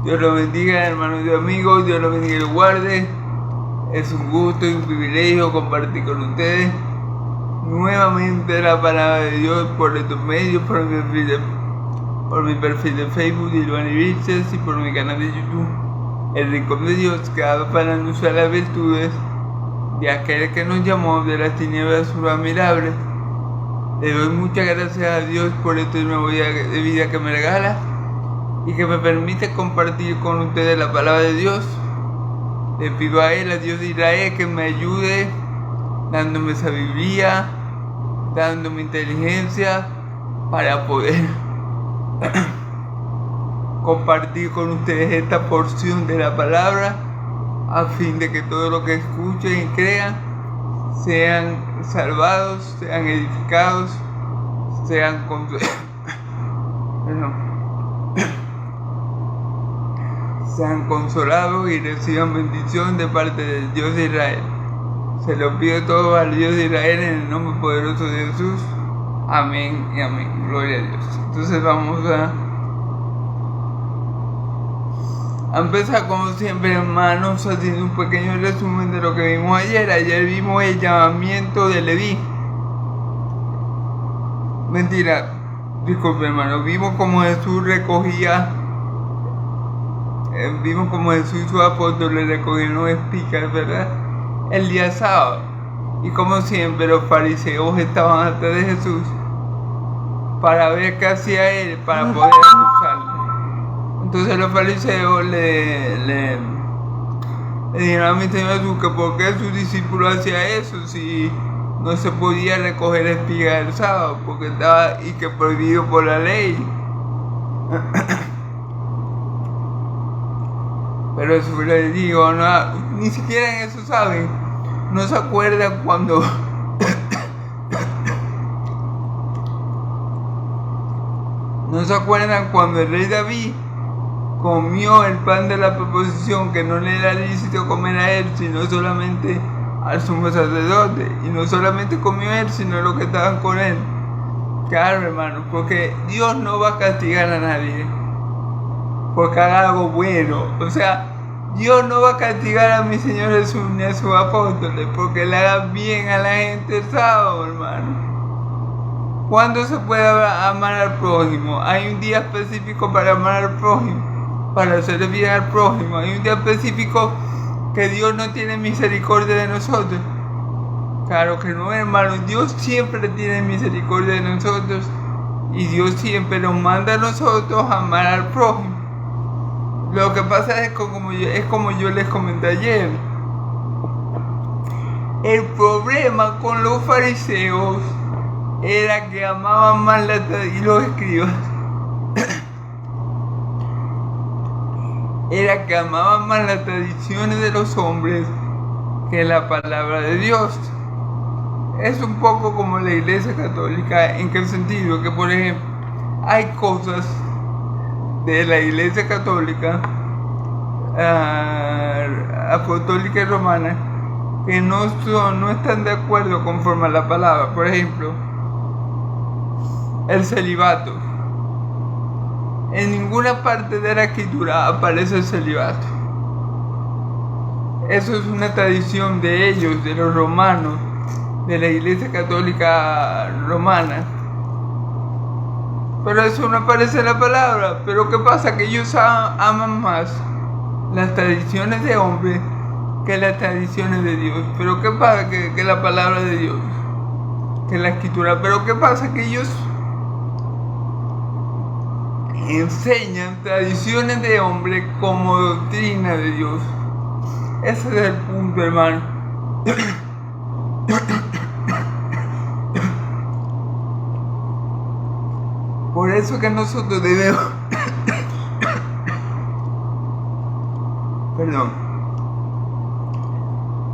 Dios lo bendiga, hermanos y amigos. Dios lo bendiga y lo guarde. Es un gusto y un privilegio compartir con ustedes nuevamente la palabra de Dios por estos medios, por mi perfil de Facebook, Ilvani Riches, y por mi canal de YouTube, El Rincón de Dios, creado para anunciar las virtudes de aquel que nos llamó de las tinieblas a su luz admirable. Le doy muchas gracias a Dios por este nuevo día de vida que me regala y que me permite compartir con ustedes la palabra de Dios. Le pido a Él, a Dios de Israel, que me ayude dándome sabiduría, dándome inteligencia para poder compartir con ustedes esta porción de la palabra, a fin de que todo lo que escuchen y crean sean salvados, sean edificados, sean consolados y reciban bendición de parte del Dios de Israel. Se lo pido todo al Dios de Israel en el nombre poderoso de Jesús. Amén y amén. Gloria a Dios. Entonces vamos a empezar como siempre, hermanos, haciendo un pequeño resumen de lo que vimos ayer. Ayer vimos el llamamiento de Leví. Mentira, disculpe, hermano. Vimos como Jesús recogía, vimos como Jesús y sus apóstoles recogían los espigas, ¿verdad? El día sábado. Y como siempre, los fariseos estaban atrás de Jesús para ver qué hacía él, para poder acusarlo. Entonces los fariseos le dijeron a mi Señor Jesús que por qué sus discípulos hacían eso si no se podía recoger espigas el sábado, porque estaba y que prohibido por la ley. Pero Jesús les digo, no, ni siquiera en eso saben. No se acuerdan cuando no se acuerdan cuando el rey David comió el pan de la proposición, que no le era lícito comer a él, sino solamente al sumo sacerdote. Y no solamente comió él, sino los que estaban con él. Claro, hermano, porque Dios no va a castigar a nadie porque haga algo bueno. O sea, Dios no va a castigar a mi Señor Jesús ni a sus apóstoles porque le hagan bien a la gente el sábado, hermano. ¿Cuándo se puede amar al prójimo? Hay un día específico para amar al prójimo, para hacerle bien al prójimo. Hay un día específico que Dios no tiene misericordia de nosotros. Claro que no, hermano. Dios siempre tiene misericordia de nosotros y Dios siempre nos manda a nosotros a amar al prójimo. Lo que pasa es como yo les comenté ayer. El problema con los fariseos era que amaban más y los escribas era que amaban más las tradiciones de los hombres que la palabra de Dios. Es un poco como la Iglesia Católica. ¿En qué sentido? Que por ejemplo hay cosas de la Iglesia Católica apostólica y romana que no están de acuerdo conforme a la palabra. Por ejemplo, el celibato. En ninguna parte de la escritura aparece el celibato. Eso es una tradición de ellos, de los romanos, de la Iglesia Católica romana. Pero eso no aparece en la palabra. Pero ¿qué pasa? Que ellos aman más las tradiciones de hombres que las tradiciones de Dios. Pero ¿qué pasa? Que la palabra de Dios, que la escritura. Pero ¿qué pasa? Que ellos enseñan tradiciones de hombre como doctrina de Dios. Ese es el punto, hermano. Por eso que nosotros debemos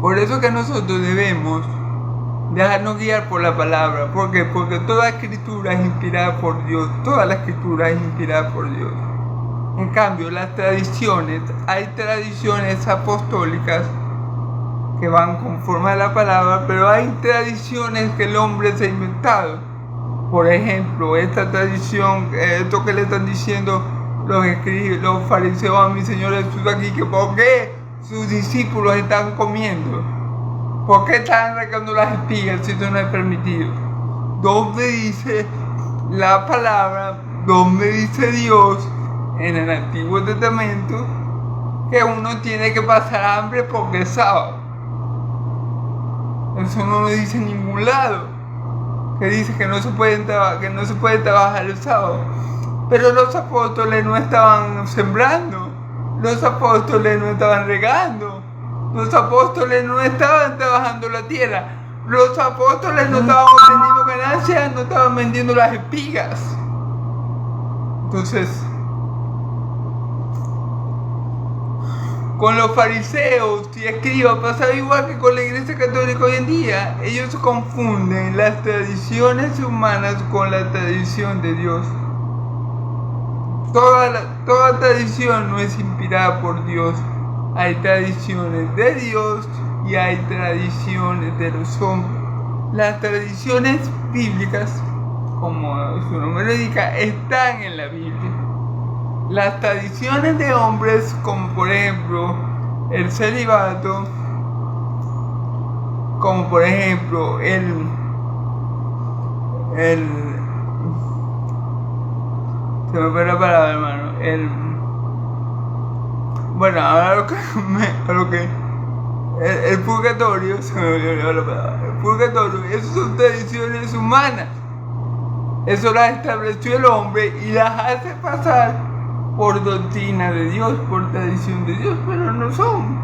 Por eso que nosotros debemos dejarnos guiar por la palabra. ¿Por qué? Porque toda escritura es inspirada por Dios. Toda la escritura es inspirada por Dios. En cambio, las tradiciones, hay tradiciones apostólicas que van conforme a la palabra, pero hay tradiciones que el hombre se ha inventado. Por ejemplo, esta tradición, esto que le están diciendo los fariseos a mi Señor Jesús aquí, que por qué sus discípulos están comiendo, por qué están arrancando las espigas si eso no es permitido. ¿Dónde dice la palabra, dónde dice Dios en el Antiguo Testamento que uno tiene que pasar hambre porque es sábado? Eso no lo dice en ningún lado, que dice que no se puede trabajar el sábado. Pero los apóstoles no estaban sembrando, los apóstoles no estaban regando, los apóstoles no estaban trabajando la tierra, los apóstoles no estaban obteniendo ganancias, no estaban vendiendo las espigas. Entonces, con los fariseos y escribas pasaba igual que con la Iglesia Católica hoy en día. Ellos confunden las tradiciones humanas con la tradición de Dios. Toda tradición no es inspirada por Dios. Hay tradiciones de Dios y hay tradiciones de los hombres. Las tradiciones bíblicas, como su nombre lo indica, están en la Biblia. Las tradiciones de hombres, como por ejemplo el celibato, como por ejemplo se me fue la palabra, hermano. Bueno, ahora el purgatorio, se me olvidó la palabra. El purgatorio, esas son tradiciones humanas. Eso las estableció el hombre y las hace pasar por doctrina de Dios, por tradición de Dios, pero no son.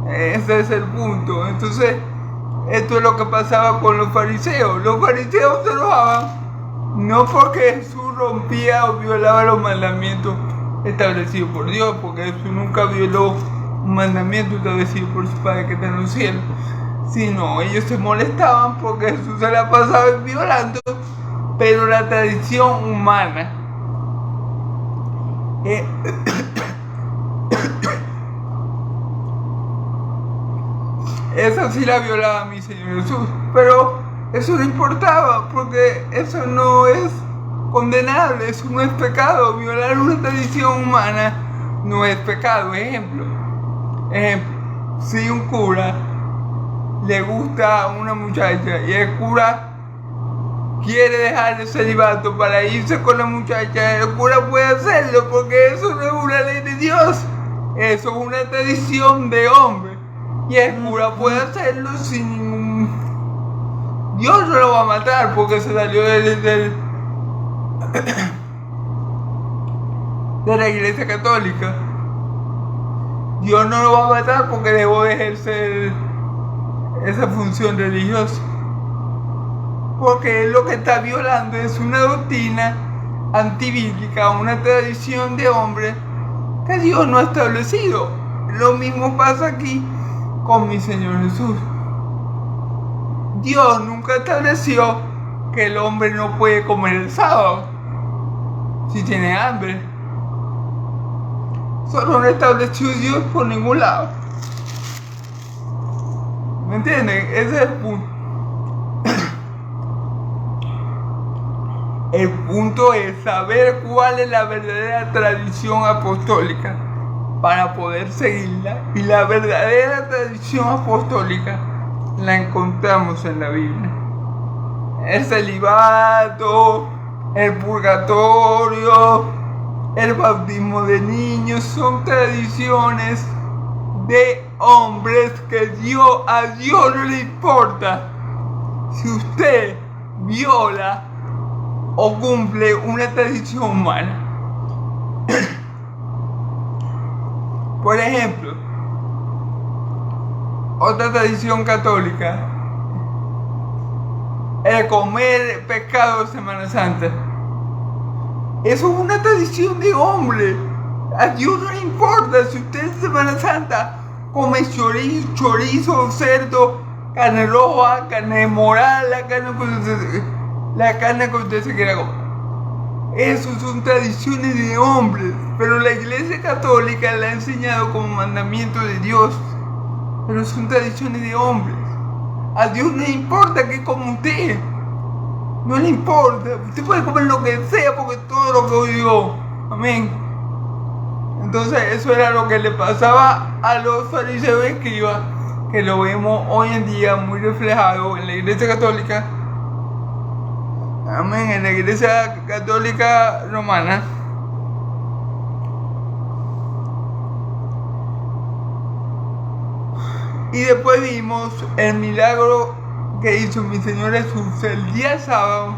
Ese es el punto. Entonces, esto es lo que pasaba con los fariseos. Los fariseos se enojaban no porque Jesús rompía o violaba los mandamientos establecidos por Dios, porque Jesús nunca violó un mandamiento establecido por su Padre que está en los cielos, sino ellos se molestaban porque Jesús se la pasaba violando, pero la tradición humana esa sí la violaba mi Señor Jesús, pero eso no importaba, porque eso no es condenable, eso no es pecado. Violar una tradición humana no es pecado. Ejemplo, si un cura le gusta a una muchacha y el cura quiere dejar el celibato para irse con la muchacha, el cura puede hacerlo, porque eso no es una ley de Dios, eso es una tradición de hombre, y el cura puede hacerlo sin ningún... Dios no lo va a matar porque se salió de la Iglesia Católica. Dios no lo va a matar porque dejó de ejercer esa función religiosa, porque él lo que está violando es una doctrina antibíblica, una tradición de hombre que Dios no ha establecido. Lo mismo pasa aquí con mi Señor Jesús. Dios nunca estableció que el hombre no puede comer el sábado si tiene hambre. Solo no estableció Dios por ningún lado. ¿Me entienden? Ese es el punto. El punto es saber cuál es la verdadera tradición apostólica para poder seguirla. Y la verdadera tradición apostólica la encontramos en la Biblia. El celibato, el purgatorio, el bautismo de niños son tradiciones de hombres que a Dios no le importa si usted viola o cumple una tradición humana. Por ejemplo, otra tradición católica, el comer pescado de Semana Santa. Eso es una tradición de hombre. A Dios no le importa si usted en Semana Santa come chorizo, cerdo, carne roja, carne moral, la carne que usted se quiera comer. Eso son tradiciones de hombres, pero la Iglesia Católica la ha enseñado como mandamiento de Dios. Pero son tradiciones de hombres. A Dios no le importa que coma usted. No le importa. Usted puede comer lo que sea porque todo lo que oyó. Amén. Entonces eso era lo que le pasaba a los fariseos y escribas, que lo vemos hoy en día muy reflejado en la Iglesia Católica. Amén, en la Iglesia Católica Romana. Y después vimos el milagro que hizo mi Señor Jesús el día sábado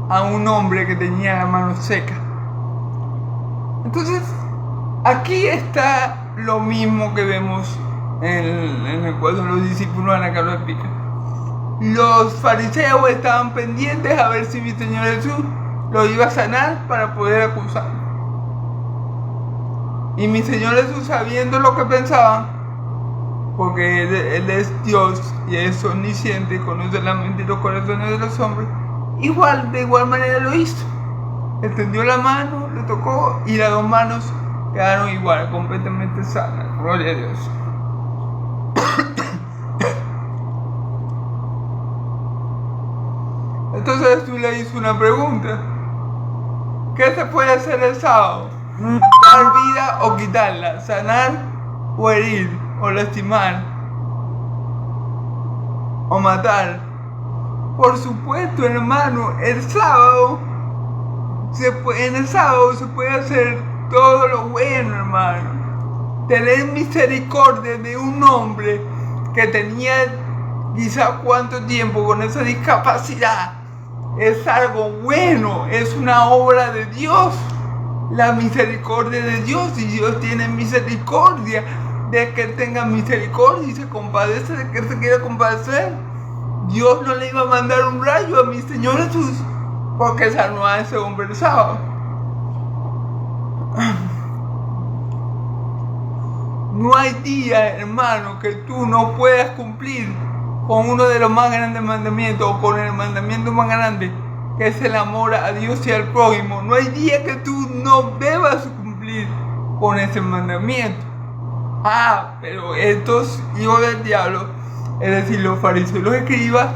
a un hombre que tenía la mano seca. Entonces, aquí está lo mismo que vemos en el cuadro de los discípulos Ana Carlos explica. Los fariseos estaban pendientes a ver si mi Señor Jesús lo iba a sanar para poder acusarlo. Y mi Señor Jesús, sabiendo lo que pensaban, porque él es Dios y es omnisciente y conoce la mente y los corazones de los hombres, de igual manera lo hizo. Extendió la mano, le tocó y las dos manos quedaron igual, completamente sanas. Gloria a Dios. Entonces Jesús le hizo una pregunta. ¿Qué se puede hacer el sábado? ¿Dar vida o quitarla? ¿Sanar o herir? ¿O lastimar? ¿O matar? Por supuesto, hermano, en el sábado se puede hacer todo lo bueno, hermano. Tener misericordia de un hombre que tenía quizá cuánto tiempo con esa discapacidad es algo bueno, es una obra de Dios. La misericordia de Dios, y Dios tiene misericordia de que tenga misericordia y se compadece de que se quiera compadecer. Dios no le iba a mandar un rayo a mi Señor Jesús porque sanó a ese hombre el sábado. No hay día, hermano, que tú no puedas cumplir con uno de los más grandes mandamientos, o con el mandamiento más grande, que es el amor a Dios y al prójimo. No hay día que tú no debas cumplir con ese mandamiento. Pero estos hijos del diablo, es decir, los fariseos y los escribas,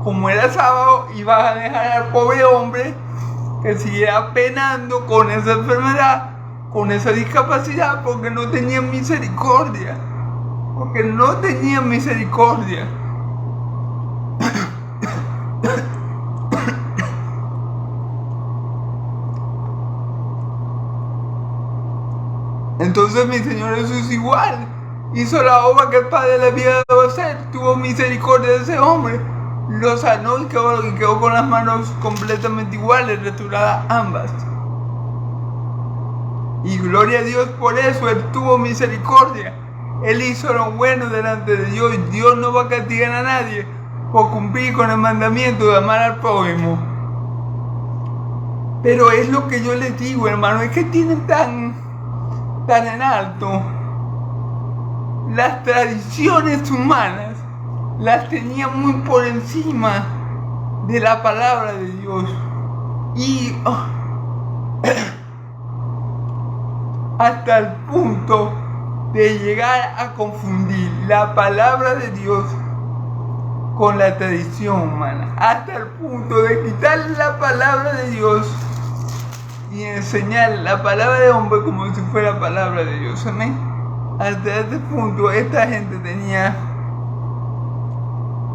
como era sábado, iban a dejar al pobre hombre que siguiera penando con esa enfermedad, con esa discapacidad, porque no tenían misericordia. Porque no tenían misericordia. Entonces mi Señor Jesús igual hizo la obra que el Padre le había dado a hacer. Tuvo misericordia de ese hombre, lo sanó y quedó con las manos completamente iguales, restauradas ambas. Y gloria a Dios por eso, Él tuvo misericordia. Él hizo lo bueno delante de Dios. Dios no va a castigar a nadie por cumplir con el mandamiento de amar al prójimo. Pero es lo que yo les digo, hermano, es que tienen tan en alto las tradiciones humanas, las tenían muy por encima de la palabra de Dios. Y hasta el punto de llegar a confundir la palabra de Dios con la tradición humana, hasta el punto de quitar la palabra de Dios y enseñar la palabra de hombre como si fuera palabra de Dios. Amén. Hasta este punto esta gente tenía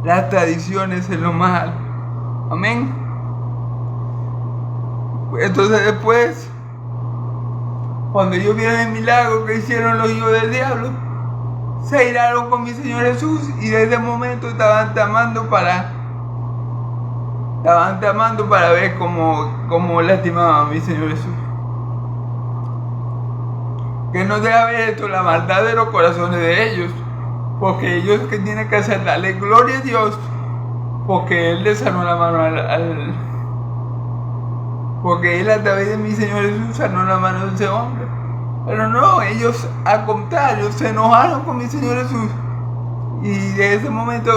las tradiciones en lo más alto. Amén. Entonces después, cuando ellos vieron el milagro que hicieron los hijos del diablo, se iraron con mi Señor Jesús y desde ese momento estaban tramando para ver cómo lastimaban a mi Señor Jesús. Que no debe haber esto la maldad de los corazones de ellos, porque ellos que tienen que hacer darle gloria a Dios, porque Él le sanó la mano porque Él a través de mi Señor Jesús sanó la mano de ese hombre. Pero no, ellos al contrario se enojaron con mi Señor Jesús y de ese momento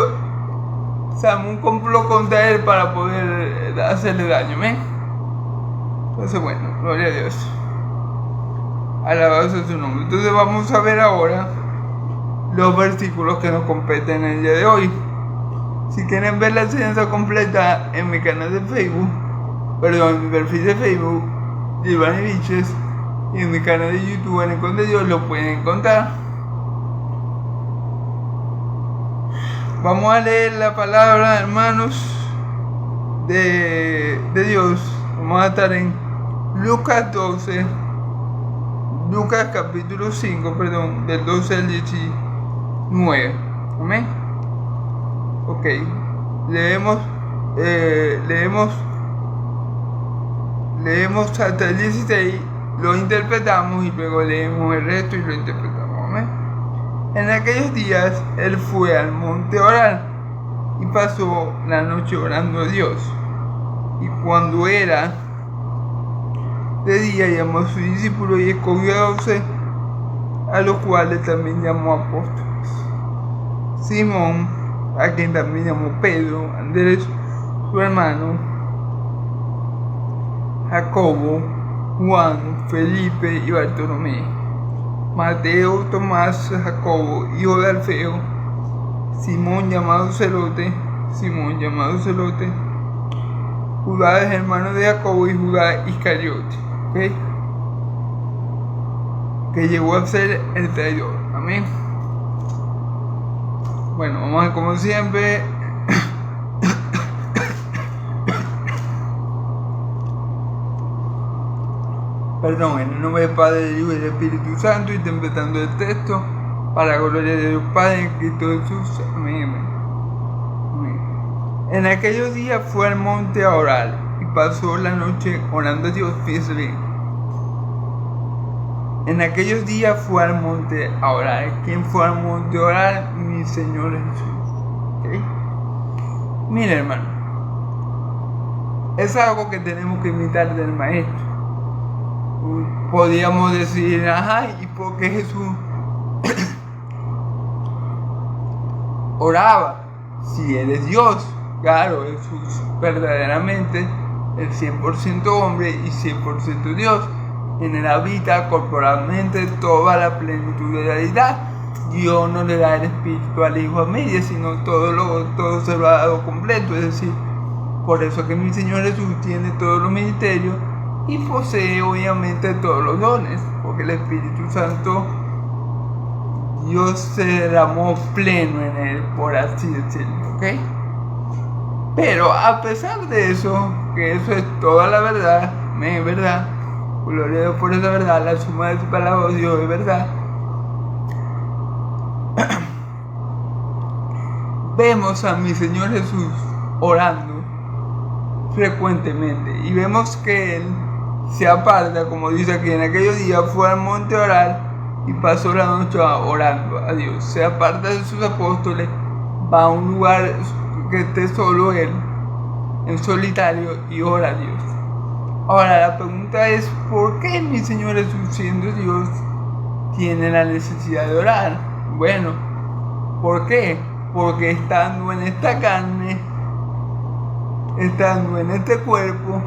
se armó un complot contra Él para poder hacerle daño. ¿Ven? Entonces bueno, gloria a Dios, alabado sea su nombre. Entonces vamos a ver ahora los versículos que nos competen el día de hoy. Si quieren ver la enseñanza completa en mi canal de Facebook, en mi perfil de Facebook, Giovanni Viches, y en mi canal de YouTube en Encontré Dios lo pueden encontrar. Vamos a leer la palabra, hermanos, de Dios. Vamos a estar en Lucas capítulo 5, del 12 al 19. Amén. Ok, leemos hasta el 16, lo interpretamos y luego leemos el resto y lo interpretamos. Amén. En aquellos días él fue al monte a orar y pasó la noche orando a Dios. Y cuando era de día llamó a sus discípulos y escogió a 12, a los cuales también llamó apóstoles: Simón, a quien también llamó Pedro; Andrés, su hermano; Jacobo; Juan; Felipe y Bartolomé; Mateo; Tomás; Jacobo, hijo de Alfeo; Simón llamado Celote; Judas, hermano de Jacobo; y Judas Iscariote, que llegó a ser el traidor. Amén. Bueno, vamos a ver, como siempre, en el nombre del Padre, del Hijo y del Espíritu Santo, interpretando el texto para la gloria de Dios Padre en Cristo Jesús. Amén. En aquellos días fue al monte a orar y pasó la noche orando a Dios. Fíjense bien. En aquellos días fue al monte a orar. ¿Quién fue al monte a orar? Mi Señor Jesús. Mira, hermano, es algo que tenemos que imitar del Maestro. Podríamos decir, ¿y por qué Jesús oraba? Si Él es Dios. Claro, Jesús verdaderamente el 100% hombre y 100% Dios. En Él habita corporalmente toda la plenitud de la deidad. Dios no le da el Espíritu al Hijo a medias, sino todo se lo ha dado completo. Es decir, por eso que mi Señor Jesús tiene todos los ministerios y posee obviamente todos los dones, porque el Espíritu Santo, Dios se derramó pleno en Él, por así decirlo, ¿ok? Pero a pesar de eso, que eso es toda la verdad, es verdad, gloria a Dios por esa verdad, la suma de su palabra, Dios es verdad. Vemos a mi Señor Jesús orando frecuentemente y vemos que Él se aparta, como dice aquí, en aquellos días fue al monte a orar y pasó la noche orando a Dios. Se aparta de sus apóstoles, va a un lugar que esté solo Él, en solitario, y ora a Dios. Ahora la pregunta es, ¿por qué mi Señor Jesús, siendo Dios, tiene la necesidad de orar? Bueno, ¿por qué? Porque estando en esta carne, estando en este cuerpo,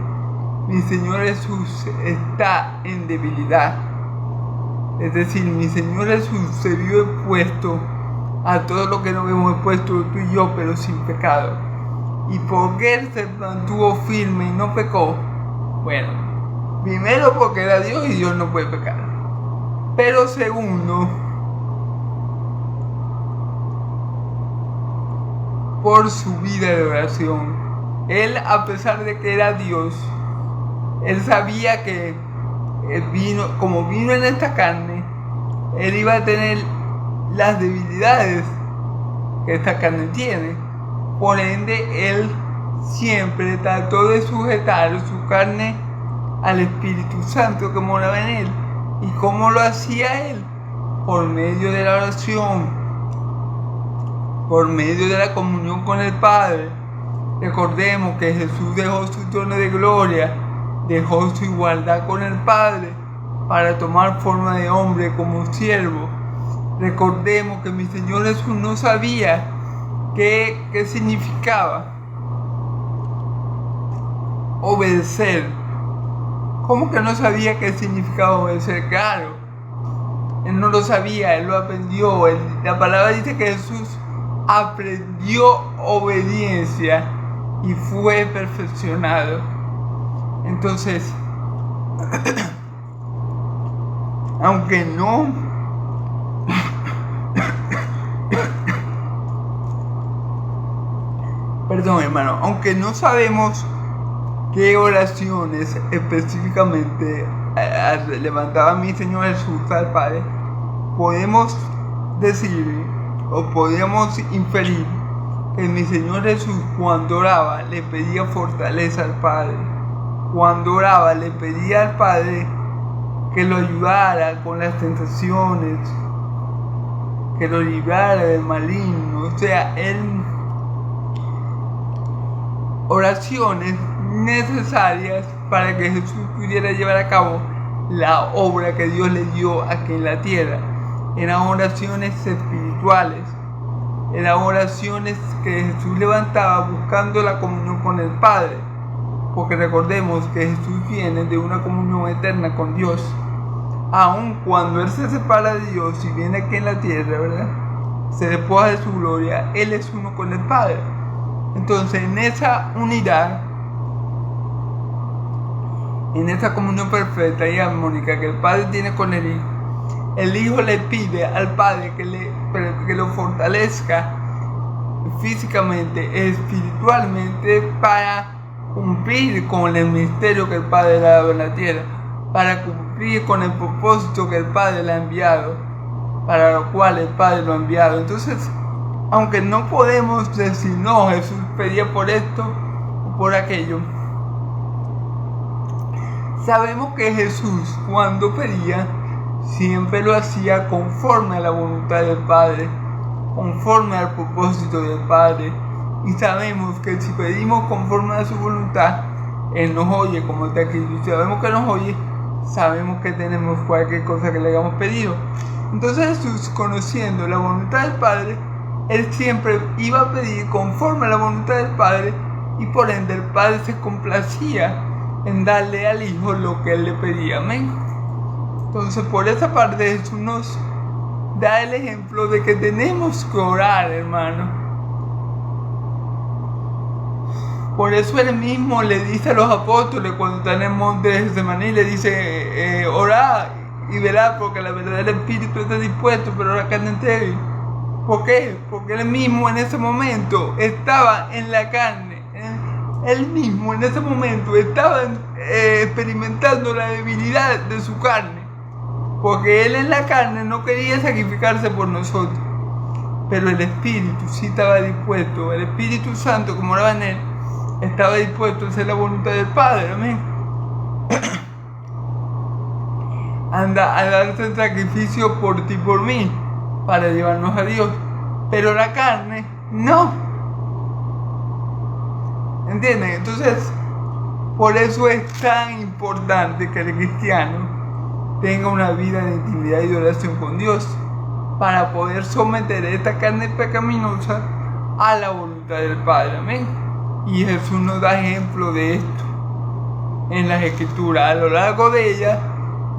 mi Señor Jesús está en debilidad. Es decir, mi Señor Jesús se vio expuesto a todo lo que nos hemos expuesto tú y yo, pero sin pecado. ¿Y por qué Él se mantuvo firme y no pecó? Bueno, primero porque era Dios y Dios no puede pecar. Pero segundo, por su vida de oración. Él, a pesar de que era Dios, Él sabía que como vino en esta carne, Él iba a tener las debilidades que esta carne tiene. Por ende, Él siempre trató de sujetar su carne al Espíritu Santo que moraba en Él. ¿Y cómo lo hacía Él? Por medio de la oración, por medio de la comunión con el Padre. Recordemos que Jesús dejó su trono de gloria, dejó su igualdad con el Padre para tomar forma de hombre como siervo. Recordemos que mi Señor Jesús no sabía qué significaba obedecer. ¿Cómo que no sabía qué significaba obedecer? Claro, Él no lo sabía, Él lo aprendió. La palabra dice que Jesús aprendió obediencia y fue perfeccionado. Entonces, aunque no perdón, hermano, aunque no sabemos qué oraciones específicamente levantaba mi Señor Jesús al Padre, podemos decir o podemos inferir que mi Señor Jesús, cuando oraba, le pedía fortaleza al Padre. Cuando oraba, le pedía al Padre que lo ayudara con las tentaciones, que lo librara del maligno. O sea, oraciones necesarias para que Jesús pudiera llevar a cabo la obra que Dios le dio aquí en la tierra. Eran oraciones espirituales, eran oraciones que Jesús levantaba buscando la comunión con el Padre, porque recordemos que Jesús viene de una comunión eterna con Dios. Aun cuando Él se separa de Dios y viene aquí en la tierra, ¿verdad?, se despoja de su gloria, Él es uno con el Padre. Entonces, en esa unidad, en esa comunión perfecta y armónica que el Padre tiene con el Hijo le pide al Padre que lo fortalezca físicamente, espiritualmente, para cumplir con el misterio que el Padre le ha dado en la tierra, para cumplir con el propósito que el Padre le ha enviado, para lo cual el Padre lo ha enviado. Entonces, aunque no podemos decir, no, Jesús pedía por esto o por aquello, sabemos que Jesús, cuando pedía, siempre lo hacía conforme a la voluntad del Padre, conforme al propósito del Padre. Y sabemos que si pedimos conforme a su voluntad, Él nos oye, como está aquí. Y si sabemos que nos oye, sabemos que tenemos cualquier cosa que le hayamos pedido. Entonces Jesús, conociendo la voluntad del Padre, Él siempre iba a pedir conforme a la voluntad del Padre, y por ende el Padre se complacía en darle al Hijo lo que Él le pedía. Amén. Entonces, por esa parte, Jesús nos da el ejemplo de que tenemos que orar, hermano. Por eso Él mismo le dice a los apóstoles cuando están en el monte de Getsemaní, le dice, orad y velad, porque la verdad del espíritu está dispuesto, pero la carne es débil. ¿Por qué? Porque Él mismo en ese momento estaba en la carne. Él mismo en ese momento estaba experimentando la debilidad de su carne, porque Él en la carne no quería sacrificarse por nosotros, pero el Espíritu sí estaba dispuesto. El Espíritu Santo, como oraba en Él, estaba dispuesto a hacer la voluntad del Padre. Amén. Anda a darse el sacrificio por ti y por mí, para llevarnos a Dios, pero la carne no. ¿Entienden? Entonces, por eso es tan importante que el cristiano tenga una vida de intimidad y de oración con Dios, para poder someter esta carne pecaminosa a la voluntad del Padre. Amén. Y Jesús nos da ejemplo de esto en las Escrituras. A lo largo de ellas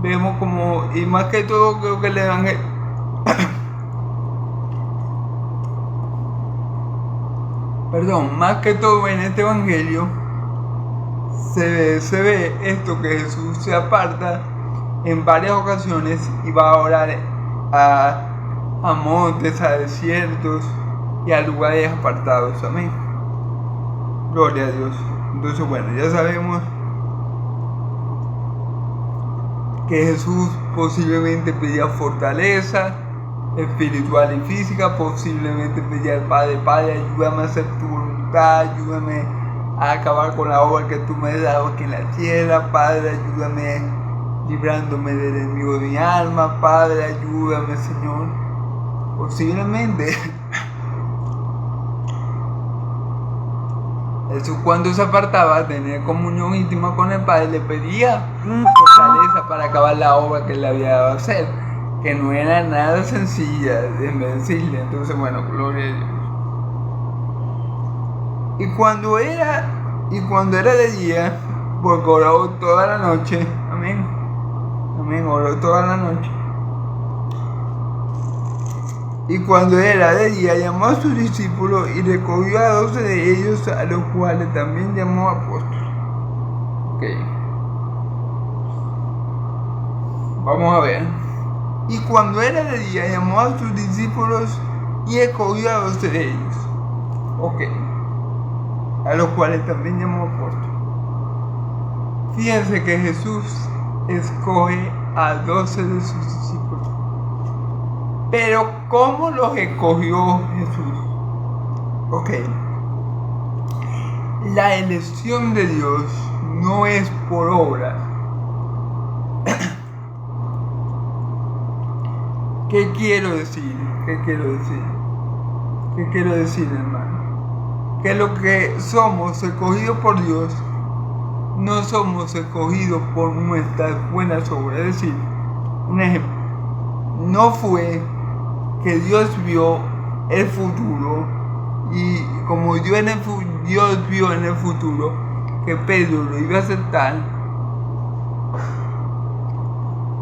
vemos como, y más que todo creo que el Evangelio más que todo en este Evangelio se ve esto, que Jesús se aparta en varias ocasiones y va a orar a montes, a desiertos y a lugares apartados. Amén. Gloria a Dios. Entonces, bueno, ya sabemos que Jesús posiblemente pedía fortaleza espiritual y física, posiblemente pedía al Padre, Padre, ayúdame a hacer tu voluntad, ayúdame a acabar con la obra que tú me has dado aquí en la tierra, Padre, ayúdame librándome del enemigo de mi alma, Padre, ayúdame, Señor. Posiblemente Jesús, cuando se apartaba a tener comunión íntima con el Padre, le pedía fortaleza para acabar la obra que Él le había dado a hacer, que no era nada sencilla de decirle. Entonces, bueno, gloria a Dios. Y cuando era de día, porque oró toda la noche, amén, oró toda la noche. Y cuando era de día, llamó a sus discípulos y recogió a 12 de ellos, a los cuales también llamó apóstoles. Ok. Vamos a ver. Y cuando era de día, llamó a sus discípulos y escogió a 12 de ellos. Ok. A los cuales también llamó apóstoles. Fíjense que Jesús escoge a 12 de sus discípulos. Pero ¿cómo los escogió Jesús? Ok. La elección de Dios no es por obras. ¿Qué quiero decir? ¿Qué quiero decir, hermano? Que lo que somos escogidos por Dios, no somos escogidos por nuestras buenas obras. Es decir, un ejemplo, no fue que Dios vio el futuro y como Dios vio en el futuro que Pedro lo iba a aceptar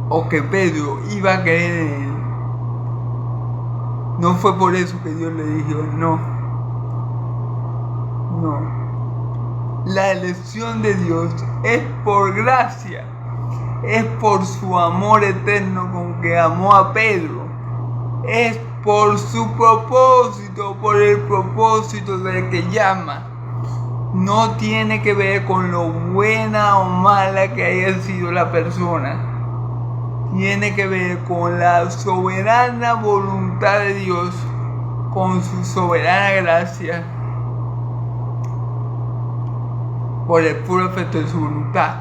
o que Pedro iba a creer en él. No fue por eso que Dios le dijo no. La elección de Dios es por gracia, es por su amor eterno con que amó a Pedro, es por su propósito, por el propósito del que llama. No tiene que ver con lo buena o mala que haya sido la persona. Tiene que ver con la soberana voluntad de Dios, con su soberana gracia, por el puro efecto de su voluntad.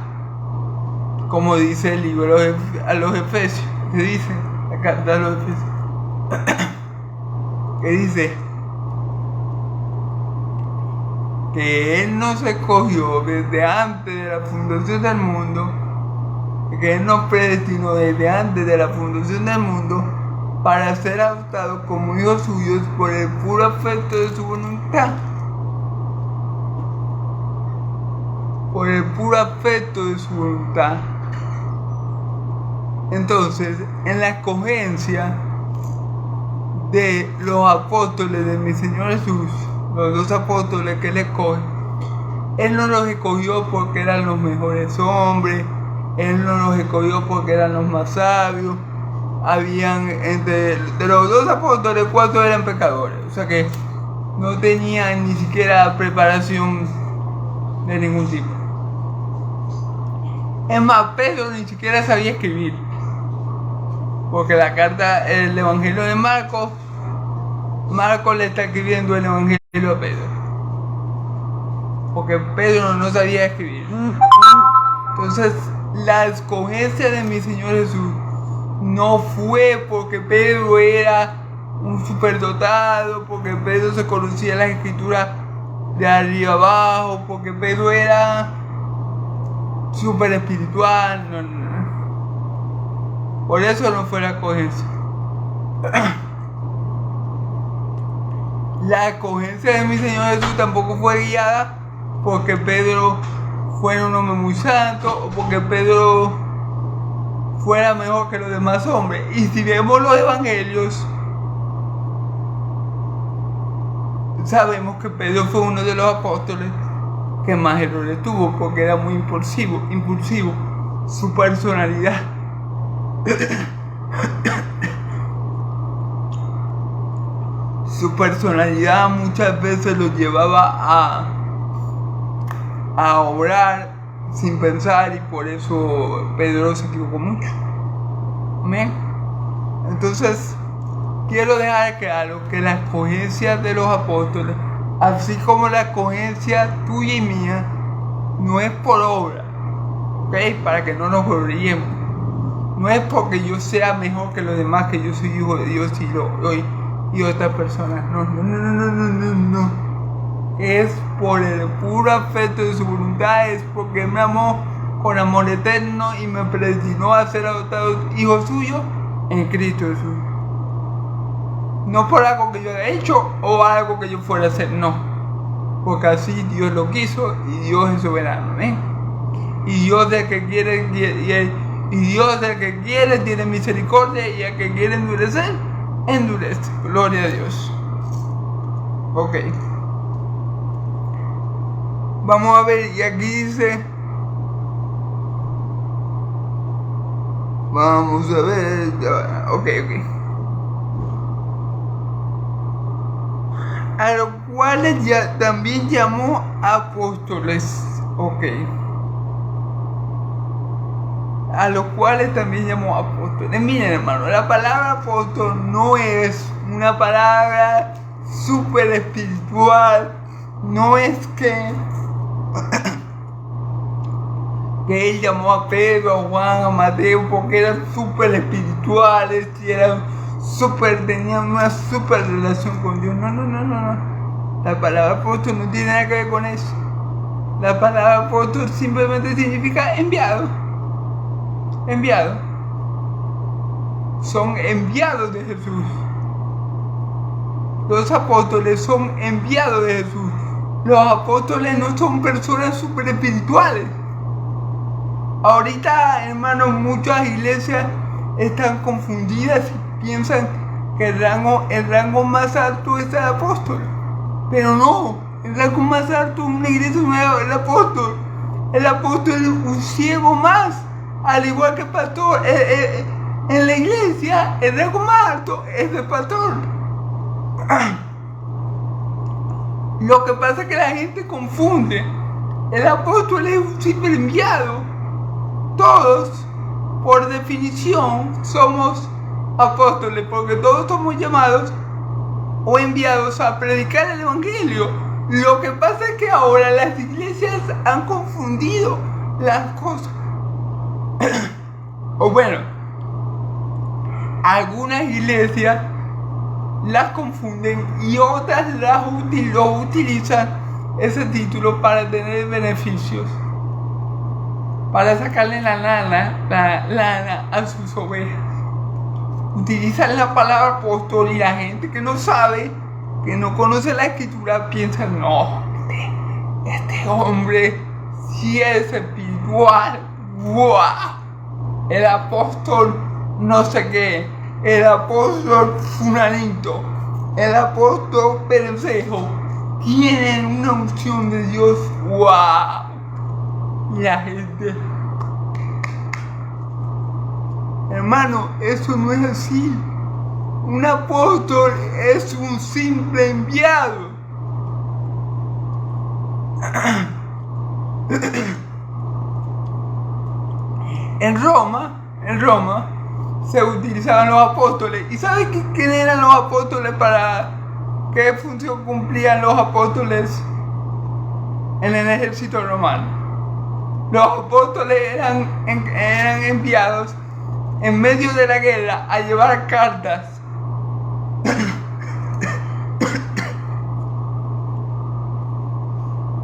Como dice el libro a los Efesios, que dice la carta a los Efesios, que dice que Él nos escogió desde antes de la fundación del mundo, que Él nos predestinó desde antes de la fundación del mundo para ser adoptados como hijos suyos por el puro afecto de su voluntad. Por el puro afecto de su voluntad. Entonces, en la escogencia de los apóstoles de mi Señor Jesús, los 2 apóstoles que Él escoge, Él no los escogió porque eran los mejores hombres, Él no los escogió porque eran los más sabios. Habían de los 2 apóstoles, 4 eran pecadores, o sea que no tenían ni siquiera preparación de ningún tipo. Es más, Pedro ni siquiera sabía escribir, porque la carta, el Evangelio de Marcos le está escribiendo el Evangelio a Pedro, porque Pedro no sabía escribir. Entonces, la escogencia de mi Señor Jesús no fue porque Pedro era un superdotado, porque Pedro se conocía las escrituras de arriba abajo, porque Pedro era súper espiritual. No. Por eso no fue la escogencia. La escogencia de mi Señor Jesús tampoco fue guiada porque Pedro fuera un hombre muy santo o porque Pedro fuera mejor que los demás hombres. Y si vemos los evangelios, sabemos que Pedro fue uno de los apóstoles que más errores tuvo porque era muy impulsivo. Su personalidad su personalidad muchas veces lo llevaba a obrar sin pensar, y por eso Pedro se equivocó mucho. Amén. Entonces, quiero dejar claro que la escogencia de los apóstoles, así como la escogencia tuya y mía, no es por obra, ¿ok? Para que no nos gloriemos. No es porque yo sea mejor que los demás, que yo soy hijo de Dios y otras personas. No. Es por el puro afecto de su voluntad, es porque me amó con amor eterno y me predestinó a ser adoptado hijo suyo en Cristo Jesús. No por algo que yo haya hecho o algo que yo fuera a hacer, no. Porque así Dios lo quiso y Dios es soberano, ¿eh? Y Dios del que quiere, tiene misericordia, y el que quiere endurecer, endurece. Gloria a Dios. Ok. Vamos a ver, y aquí dice Vamos a ver. Ok. A los cuales ya también llamó apóstoles. Ok. A los cuales también llamó apóstoles. Miren, hermano, la palabra apóstol no es una palabra súper espiritual. No es que él llamó a Pedro, a Juan, a Mateo porque eran súper espirituales y tenían una súper relación con Dios. No. La palabra apóstol no tiene nada que ver con eso. La palabra apóstol simplemente significa enviado. Son enviados de Jesús. Los apóstoles son enviados de Jesús. Los apóstoles no son personas súper espirituales. Ahorita, hermanos, muchas iglesias están confundidas y piensan que el rango más alto es el apóstol. Pero no, el rango más alto en una iglesia no es el apóstol. El apóstol es un siervo más, al igual que el pastor. En la iglesia, el rango más alto es el pastor. Lo que pasa es que la gente confunde. El apóstol es un simple enviado. Todos, por definición, somos apóstoles porque todos somos llamados o enviados a predicar el evangelio. Lo que pasa es que ahora las iglesias han confundido las cosas. O bueno, algunas iglesias las confunden y otras lo utilizan ese título para tener beneficios, para sacarle la lana a sus ovejas. Utilizan la palabra apóstol y la gente que no sabe, que no conoce la escritura, piensa, no, este hombre sí es espiritual. ¡Wow! El apóstol no sé qué, el apóstol fulanito, el apóstol perencejo, tienen una unción de Dios. ¡Wow! Y la gente, hermano, eso no es así. Un apóstol es un simple enviado. En Roma se utilizaban los apóstoles. ¿Y sabes quién eran los apóstoles? ¿Para qué función cumplían los apóstoles en el ejército romano? Los apóstoles eran enviados en medio de la guerra a llevar cartas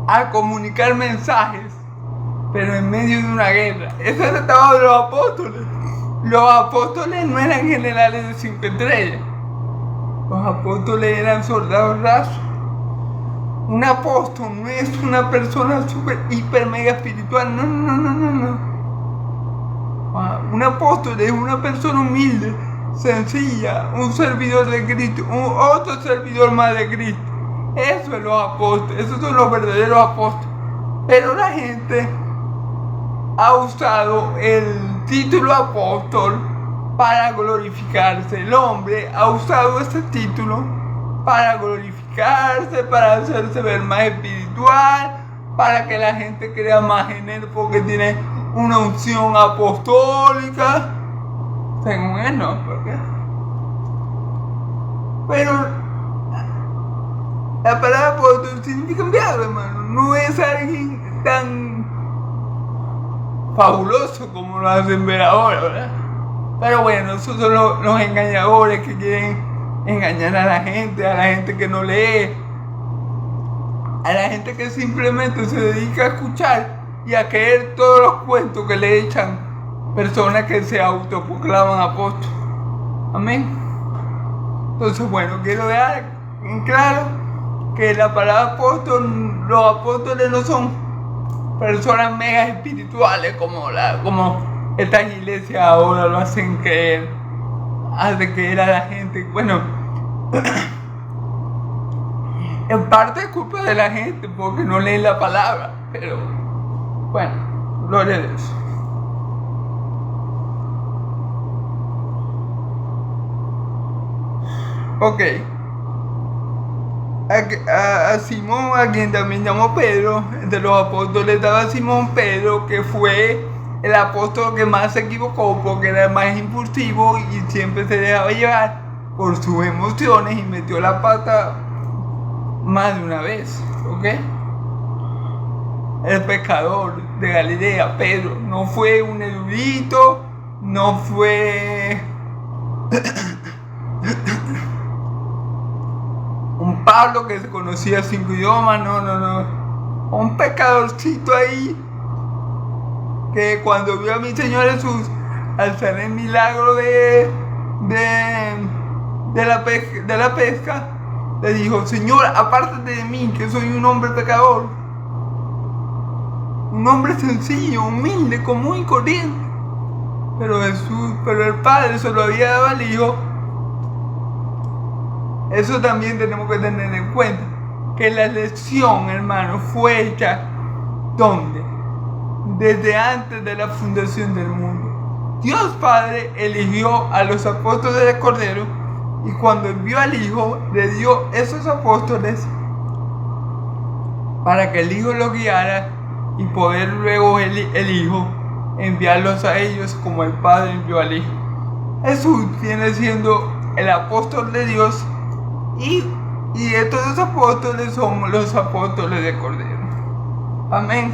a comunicar mensajes, pero en medio de una guerra. Eso era el trabajo de los apóstoles. Los apóstoles no eran generales de 5 estrellas. Los apóstoles eran soldados rasos. Un apóstol no es una persona super, hiper, mega espiritual. No. Un apóstol es una persona humilde, sencilla, un servidor de Cristo, otro servidor más de Cristo. Eso es los apóstoles, esos son los verdaderos apóstoles. Pero la gente ha usado el título apóstol para glorificarse. El hombre ha usado ese título para glorificarse, para hacerse ver más espiritual, para que la gente crea más en él porque tiene una unción apostólica. Según él, no, ¿por qué? Pero la palabra apóstol significa enviado, hermano. No es alguien tan fabuloso como lo hacen ver ahora, ¿verdad? Pero bueno, esos son los engañadores que quieren engañar a la gente que no lee, a la gente que simplemente se dedica a escuchar y a creer todos los cuentos que le echan personas que se autoproclaman apóstoles. Amén. Entonces, bueno, quiero dejar en claro que la palabra apóstol, los apóstoles no son personas mega espirituales como estas iglesias ahora lo hacen creer. Hace creer a la gente. Bueno, en parte es culpa de la gente porque no leen la palabra, pero bueno, gloria a Dios. Ok. A Simón, a quien también llamó Pedro, entre los apóstoles estaba Simón Pedro, que fue el apóstol que más se equivocó porque era el más impulsivo y siempre se dejaba llevar por sus emociones y metió la pata más de una vez, ¿ok? El pescador de Galilea, Pedro, no fue un erudito, no fue un Pablo que se conocía 5 idiomas, no. Un pescadorcito ahí que cuando vio a mi Señor Jesús hacer el milagro de la pesca, le dijo: Señor, apártate de mí, que soy un hombre pecador. Un hombre sencillo, humilde, común y corriente. Pero el Padre se lo había dado al Hijo. Eso también tenemos que tener en cuenta. Que la elección, hermano, fue hecha ¿dónde? Desde antes de la fundación del mundo. Dios Padre eligió a los apóstoles del Cordero y cuando envió al Hijo, le dio esos apóstoles para que el Hijo los guiara y poder luego el Hijo enviarlos a ellos como el Padre envió al Hijo. Jesús viene siendo el apóstol de Dios y estos dos apóstoles son los apóstoles del Cordero. Amén.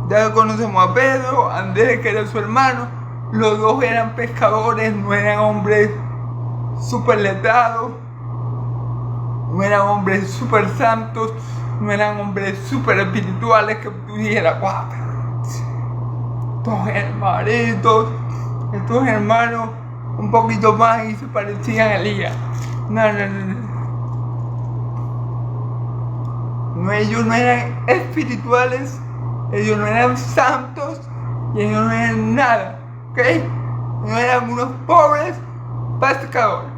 Ya conocemos a Pedro, a Andrés, que era su hermano. Los dos eran pescadores, no eran hombres súper letrados, no eran hombres súper santos, no eran hombres súper espirituales que tú dijeras: guau, estos hermanos un poquito más y se parecían a Elías. No. Ellos no eran espirituales, ellos no eran santos y ellos no eran nada, ¿ok? No eran unos pobres pescadores.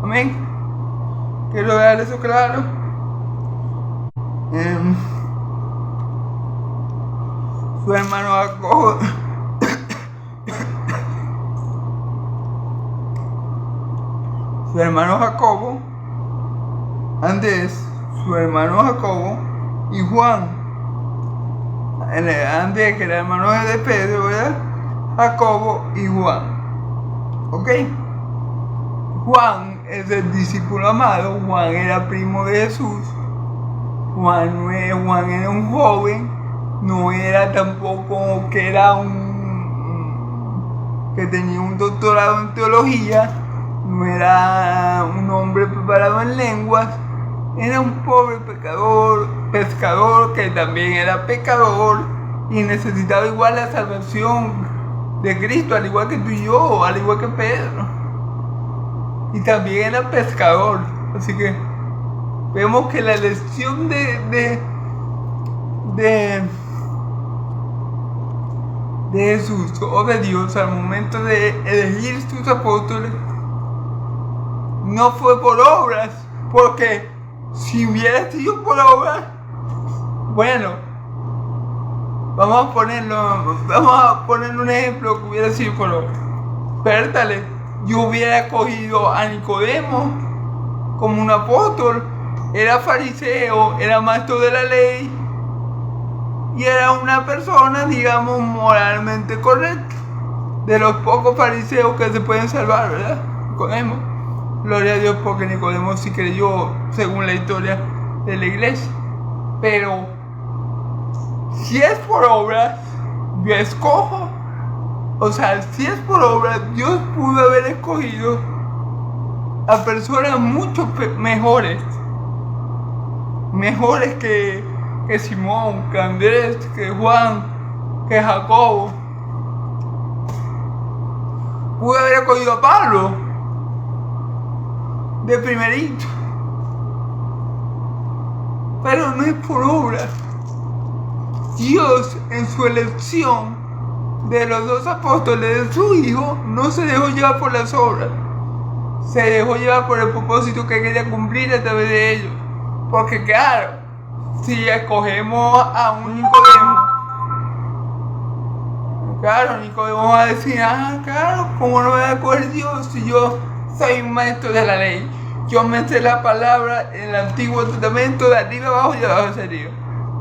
Amén. Quiero dar eso claro. Su hermano Jacobo Andrés, su hermano Jacobo y Juan. Andrés, que era hermano de Pedro, ¿verdad? Jacobo y Juan. ¿Ok? Juan es el discípulo amado. Juan era primo de Jesús. Juan era un joven. No era tampoco que era que tenía un doctorado en teología. No era un hombre preparado en lenguas. Era un pobre pescador que también era pecador y necesitaba igual la salvación de Cristo, al igual que tú y yo, al igual que Pedro. Y también era pescador. Así que vemos que la elección de Jesús o de Dios al momento de elegir sus apóstoles no fue por obras, porque si hubiera sido por obras, bueno, vamos a poner un ejemplo que hubiera sido por obras. Pértale, yo hubiera cogido a Nicodemo como un apóstol, era fariseo, era maestro de la ley y era una persona, digamos, moralmente correcta, de los pocos fariseos que se pueden salvar, ¿verdad? Nicodemo. Gloria a Dios, porque Nicodemo sí creyó según la historia de la iglesia. Pero si es por obras, yo escojo. O sea, si es por obras, Dios pudo haber escogido a personas mucho mejores. Mejores que Simón, que Andrés, que Juan, que Jacobo. Pudo haber escogido a Pablo de primerito, pero no es por obras. Dios, en su elección de los dos apóstoles de su Hijo, no se dejó llevar por las obras, se dejó llevar por el propósito que quería cumplir a través de ellos. Porque claro, si escogemos a un Nicodemo, Claro, Nicodemo va a decir, claro, ¿cómo no me va a coger Dios si yo soy un maestro de la ley? Yo me sé la palabra en el Antiguo Testamento de arriba abajo y de abajo hacia arriba.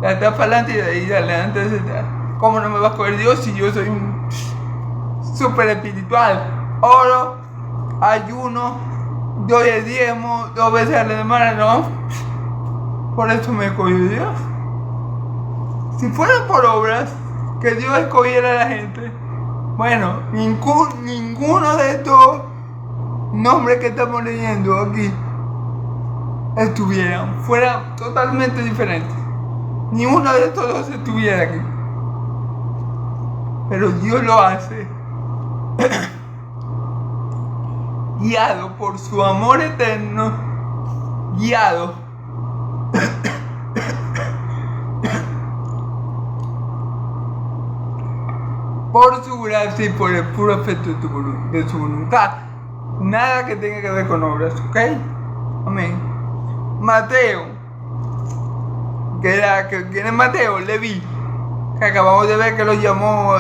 De atrás para adelante y de ahí adelante hacia atrás. ¿Cómo no me va a coger Dios si yo soy un súper espiritual? Oro, ayuno, doy el diezmo 2 veces a la semana, no. Por eso me cogió Dios. Si fuera por obras, que Dios escogiera a la gente, bueno, ninguno de estos nombres que estamos leyendo aquí estuvieran, fuera totalmente diferente. Ni uno de estos dos estuviera aquí. Pero Dios lo hace guiado por su amor eterno, guiado por su gracia y por el puro afecto de su voluntad. Nada que tenga que ver con obras, ¿ok? Amén. Mateo, ¿quién es Mateo? Leví, que acabamos de ver que lo llamó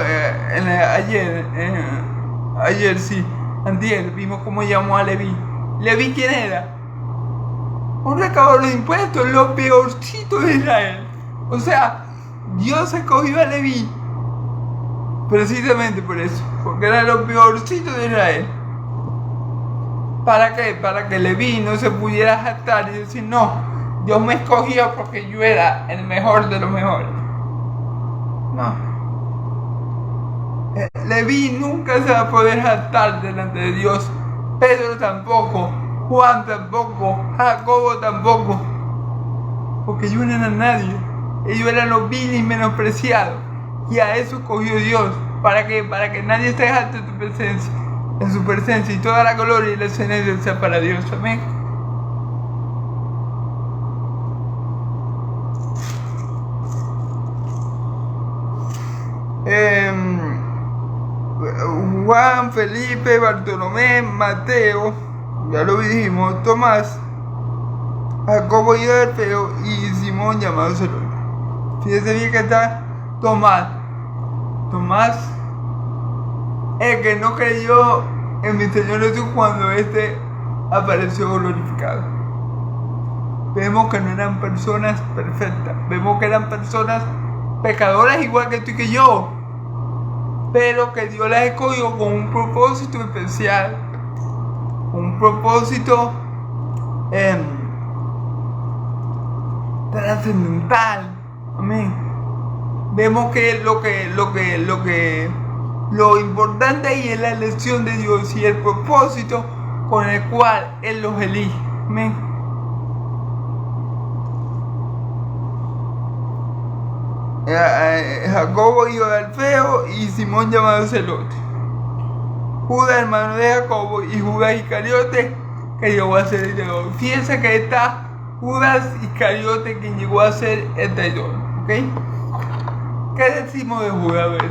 ayer sí, antier, vimos cómo llamó a Leví. ¿Leví quién era? Un recaudador de impuestos, lo peorcito de Israel. O sea, Dios escogió a Leví precisamente por eso, porque era lo peorcito de Israel. ¿Para qué? Para que Leví no se pudiera jactar y decir, no, Dios me escogió porque yo era el mejor de los mejores. No. Leví nunca se va a poder jactar delante de Dios. Pedro tampoco, Juan tampoco, Jacobo tampoco, porque ellos no eran nadie. Ellos eran los viles y menospreciados. Y a eso escogió Dios. ¿Para qué? Para que nadie esté alto en su presencia, y toda la gloria y la excelencia sea para Dios. Amén. Juan, Felipe, Bartolomé, Mateo, ya lo dijimos, Tomás, Jacobo y Alfeo y Simón llamado Celote. Fíjense bien que está Tomás, el que no creyó en mi Señor Jesús cuando éste apareció glorificado. Vemos que no eran personas perfectas, vemos que eran personas pecadoras igual que tú y que yo, pero que Dios las escogió con un propósito especial, un propósito trascendental. Amén. Vemos que lo importante ahí es la elección de Dios y el propósito con el cual Él los elige. Amén. Jacobo, hijo de Alfeo, y Simón llamado Celote. Judas, hermano de Jacobo, y Judas Iscariote, que llegó a ser el traidor. Fíjense que está Judas Iscariote, quien llegó a ser el traidor. ¿Ok? ¿Qué decimos de Judas? A ver,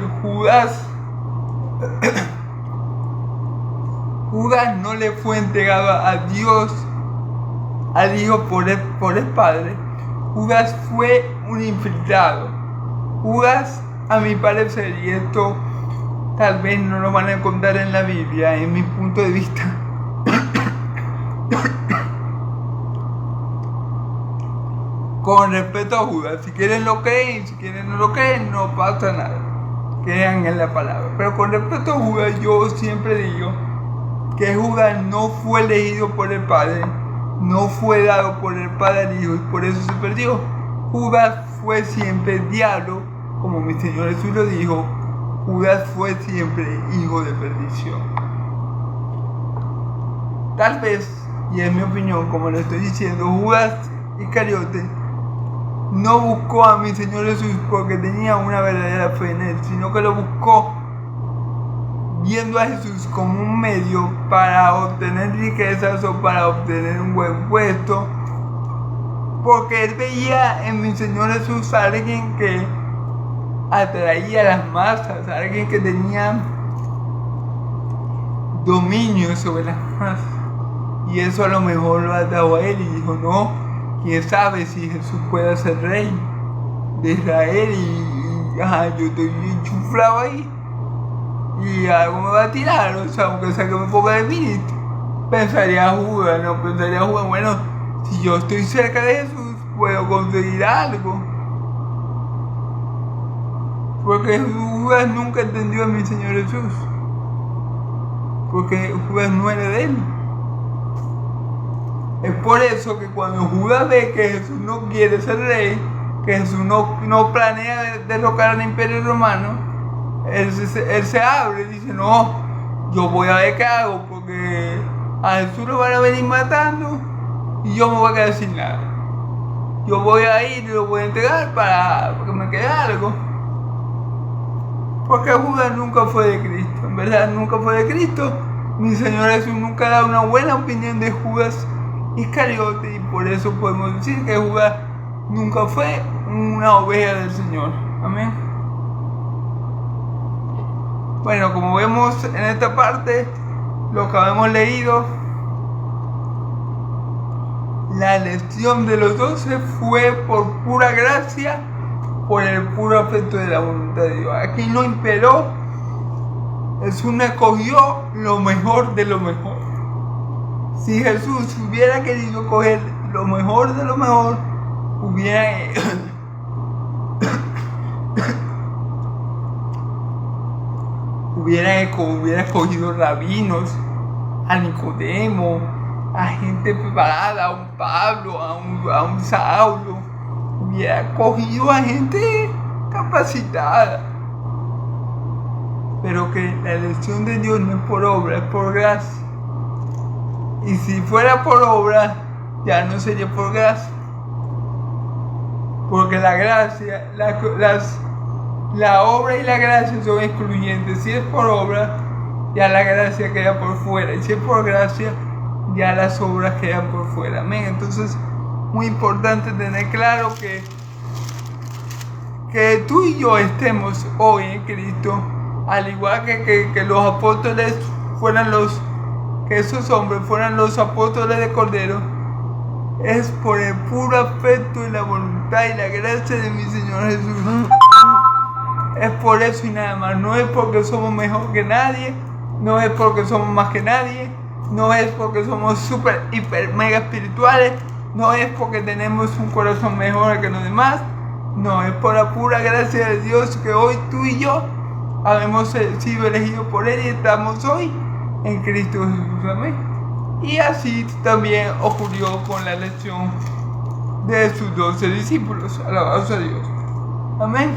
Judas no le fue entregado a Dios, al Hijo por el Padre. Judas fue un infiltrado. Judas, a mi parecer, y esto tal vez no lo van a encontrar en la Biblia, en mi punto de vista, con respecto a Judas, si quieren lo creen, si quieren no lo creen, no pasa nada, crean en la palabra. Pero con respecto a Judas, yo siempre digo que Judas no fue elegido por el Padre, no fue dado por el Padre al Hijo, y por eso se perdió. Judas fue siempre diablo, como mi Señor Jesús lo dijo. Judas fue siempre hijo de perdición. Tal vez, y es mi opinión, como lo estoy diciendo, Judas Iscariote no buscó a mi Señor Jesús porque tenía una verdadera fe en Él, sino que lo buscó viendo a Jesús como un medio para obtener riquezas o para obtener un buen puesto, porque él veía en mi Señor Jesús a alguien que atraía a las masas, a alguien que tenía dominio sobre las masas, y eso a lo mejor lo atrajo a él y dijo, no, quién sabe si Jesús puede ser rey de Israel, y yo estoy enchuflado ahí. y algo me va a tirar, o sea, aunque sea que me ponga de ministro. Pensaría Judas, no pensaría Judas, bueno, si yo estoy cerca de Jesús, puedo conseguir algo. Porque Judas nunca entendió a mi Señor Jesús. Porque Judas no era de él. Es por eso que cuando Judas ve que Jesús no quiere ser rey, que Jesús no planea derrocar al imperio romano, él se abre y dice, no, yo voy a ver qué hago, porque a Jesús lo van a venir matando y yo me voy a quedar sin nada. Yo voy a ir y lo voy a entregar para que me quede algo. Porque Judas nunca fue de Cristo, en verdad nunca fue de Cristo. Mi Señor Jesús nunca da una buena opinión de Judas Iscariote, y por eso podemos decir que Judas nunca fue una oveja del Señor. Amén. Bueno, como vemos en esta parte, lo que habíamos leído, la elección de los 12 fue por pura gracia, por el puro afecto de la voluntad de Dios. Aquí no imperó, Jesús no escogió lo mejor de lo mejor. Si Jesús hubiera querido coger lo mejor de lo mejor, hubiera escogido rabinos, a Nicodemo, a gente preparada, a un Pablo, a un Saulo. Hubiera escogido a gente capacitada. Pero que la elección de Dios no es por obra, es por gracia. Y si fuera por obra, ya no sería por gracia. Porque la gracia, la obra y la gracia son excluyentes. Si es por obra, ya la gracia queda por fuera. Y si es por gracia, ya las obras quedan por fuera. Amén. Entonces, muy importante tener claro que tú y yo estemos hoy en Cristo, al igual que los apóstoles que esos hombres fueran los apóstoles de Cordero, es por el puro afecto y la voluntad y la gracia de mi Señor Jesús. Es por eso y nada más. No es porque somos mejor que nadie, no es porque somos más que nadie, no es porque somos super, hiper, mega espirituales, no es porque tenemos un corazón mejor que los demás. No, es por la pura gracia de Dios que hoy tú y yo habemos sido elegidos por Él y estamos hoy en Cristo Jesús. Amén. Y así también ocurrió con la elección de sus 12 discípulos. Alabados a Dios. Amén.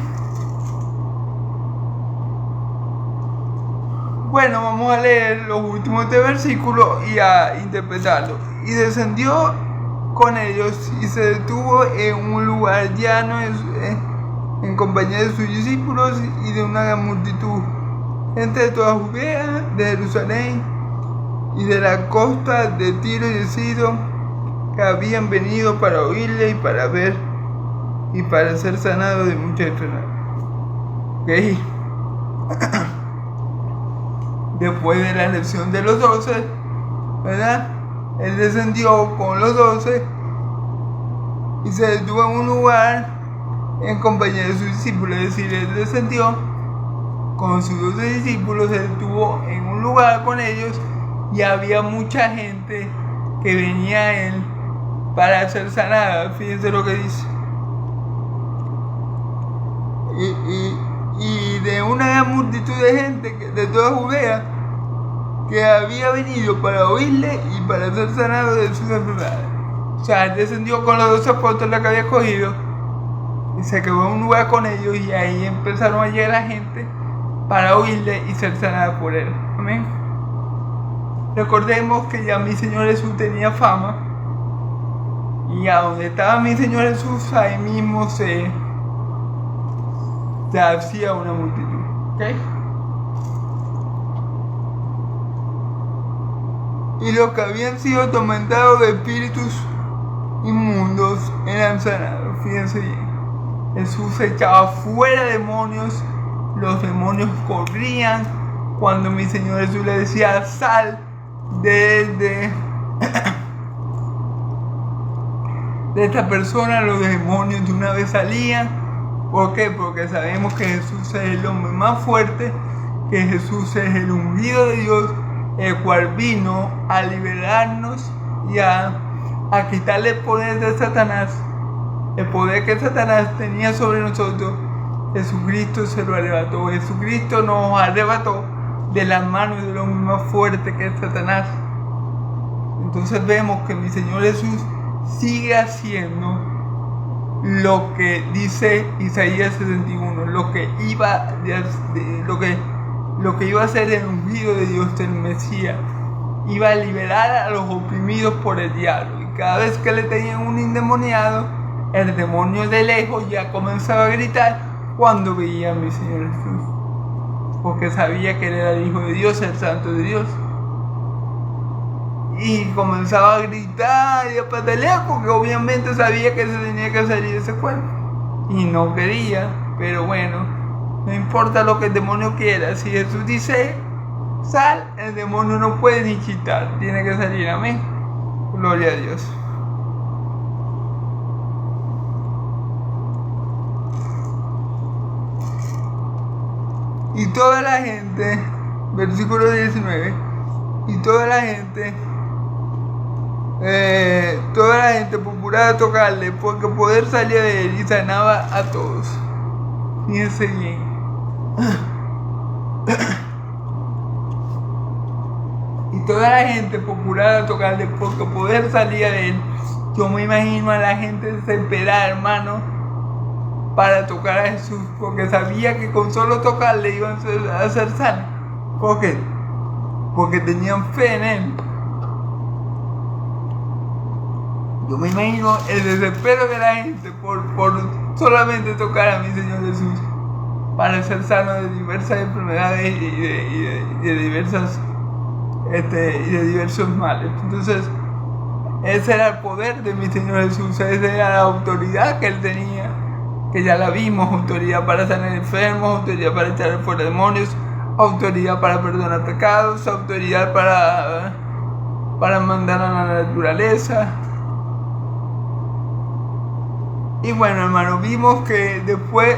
Bueno, vamos a leer los últimos 3 versículos y a interpretarlos. Y descendió con ellos y se detuvo en un lugar llano en compañía de sus discípulos y de una gran multitud, gente de toda Judea, de Jerusalén y de la costa de Tiro y de Sidón, que habían venido para oírle y para ver y para ser sanados de muchas enfermedades. ¿Okay? Después de la elección de los 12, ¿verdad? Él descendió con los 12 y se detuvo en un lugar en compañía de sus discípulos. Es decir, él descendió con sus 12 discípulos, se detuvo en un lugar con ellos y había mucha gente que venía a él para ser sanada. Fíjense lo que dice. Y de una gran multitud de gente de toda Judea que había venido para oírle y para ser sanado de sus enfermedades. O sea, él descendió con los 12 apóstoles que había escogido y se quedó en un lugar con ellos, y ahí empezaron a llegar la gente para oírle y ser sanada por él. Amén. Recordemos que ya mi Señor Jesús tenía fama, y a donde estaba mi Señor Jesús, ahí mismo se hacía una multitud. ¿Okay? Y los que habían sido atormentados de espíritus inmundos eran sanados. Fíjense bien. Jesús echaba fuera demonios, los demonios corrían. Cuando mi Señor Jesús le decía, sal de esta persona, los demonios de una vez salían. ¿Por qué? Porque sabemos que Jesús es el hombre más fuerte, que Jesús es el ungido de Dios, el cual vino a liberarnos y a quitarle el poder de Satanás. El poder que Satanás tenía sobre nosotros, Jesucristo se lo arrebató. Jesucristo nos arrebató de las manos de lo más fuerte que es Satanás. Entonces vemos que mi Señor Jesús sigue haciendo lo que dice Isaías 61, lo que iba a ser el ungido de Dios, el Mesías. Iba a liberar a los oprimidos por el diablo. Y cada vez que le tenían un endemoniado, el demonio de lejos ya comenzaba a gritar cuando veía a mi Señor Jesús, porque sabía que Él era el Hijo de Dios, el Santo de Dios. Y comenzaba a gritar y a patalear, porque obviamente sabía que se tenía que salir de ese cuerpo. Y no quería, pero bueno, no importa lo que el demonio quiera. Si Jesús dice, sal, el demonio no puede ni quitar, tiene que salir. Amén. Gloria a Dios. Y toda la gente, versículo 19, y toda la gente procuraba tocarle, porque poder salía de él y sanaba a todos. Fíjense bien. Y toda la gente procuraba tocarle, porque poder salía de él. Yo me imagino a la gente desesperada, hermano, para tocar a Jesús, porque sabía que con solo tocarle iban a ser sanos. ¿Por qué? Porque tenían fe en Él. Yo me imagino el desespero de la gente por solamente tocar a mi Señor Jesús para ser sano de diversas enfermedades y de diversos males. Entonces, ese era el poder de mi Señor Jesús, esa era la autoridad que Él tenía, que ya la vimos: autoridad para sanar enfermos, autoridad para echar fuera demonios, autoridad para perdonar pecados, autoridad para mandar a la naturaleza. Y bueno, hermano, vimos que después,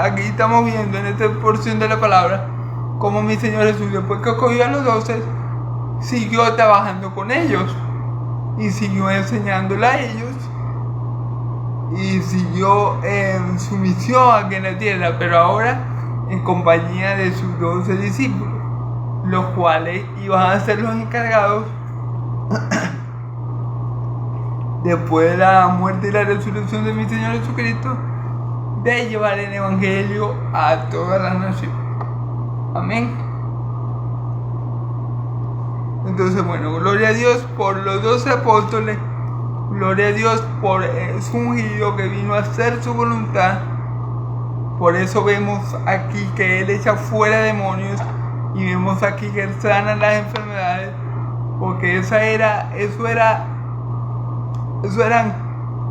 aquí estamos viendo en esta porción de la palabra, como mi Señor Jesús, después que escogió a los 12, siguió trabajando con ellos y siguió enseñándole a ellos y siguió en su misión aquí en la tierra, pero ahora en compañía de sus 12 discípulos, los cuales iban a ser los encargados después de la muerte y la resurrección de mi Señor Jesucristo, de llevar el Evangelio a todas las naciones. Amén. Entonces, bueno, gloria a Dios por los 12 apóstoles, gloria a Dios por su ungido que vino a hacer su voluntad. Por eso vemos aquí que Él echa fuera demonios y vemos aquí que Él sana las enfermedades, porque eso eran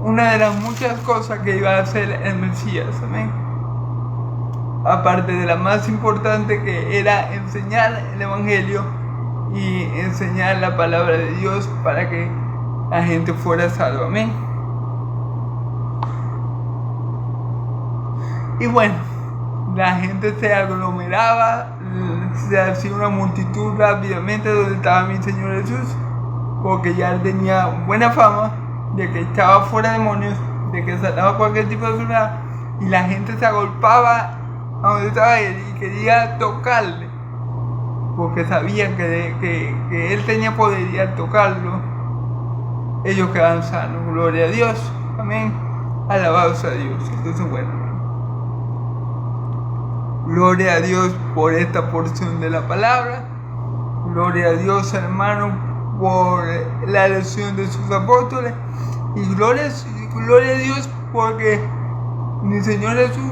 una de las muchas cosas que iba a hacer el Mesías. Amén. Aparte de la más importante, que era enseñar el Evangelio y enseñar la palabra de Dios para que la gente fuera salva. Amén. Y bueno, la gente se aglomeraba, se hacía una multitud rápidamente donde estaba mi Señor Jesús, porque ya Él tenía buena fama de que echaba fuera demonios, de que sanaba cualquier tipo de enfermedad, y la gente se agolpaba a donde estaba Él y quería tocarle, porque sabían que Él tenía poder, y al tocarlo ellos quedaban sanos. Gloria a Dios. Amén. Alabados a Dios. Entonces, bueno, gloria a Dios por esta porción de la palabra. Gloria a Dios, hermano, por la elección de sus apóstoles. Y gloria a Dios porque mi Señor Jesús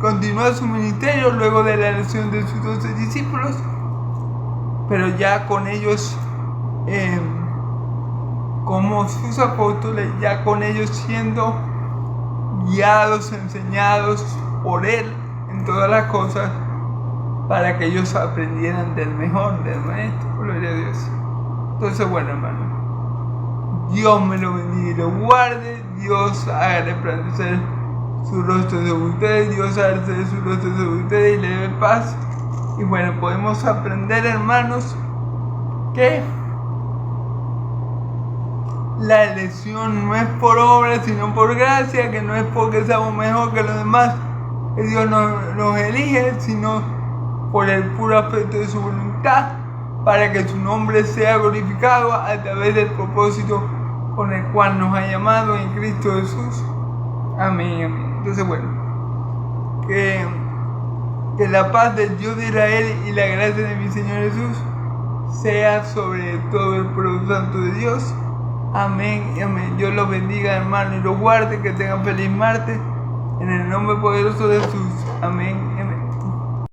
continúa su ministerio luego de la elección de sus 12 discípulos, pero ya con ellos como sus apóstoles, ya con ellos siendo guiados, enseñados por Él en todas las cosas, para que ellos aprendieran del mejor, del Maestro. Gloria a Dios. Entonces, bueno, hermano, Dios me lo bendiga y lo guarde. Dios haga resplandecer su rostro sobre ustedes. Dios haga su rostro sobre ustedes y le dé paz. Y bueno, podemos aprender, hermanos, que la elección no es por obra, sino por gracia, que no es porque seamos mejor que los demás, que Dios nos elige, sino por el puro afecto de su voluntad, para que su nombre sea glorificado a través del propósito con el cual nos ha llamado en Cristo Jesús. Amén, amén. Entonces, bueno, que la paz del Dios de Israel y la gracia de mi Señor Jesús sea sobre todo el pueblo santo de Dios. Amén y amén. Dios los bendiga, hermano, y los guarde, que tengan feliz martes. En el nombre poderoso de Jesús. Amén.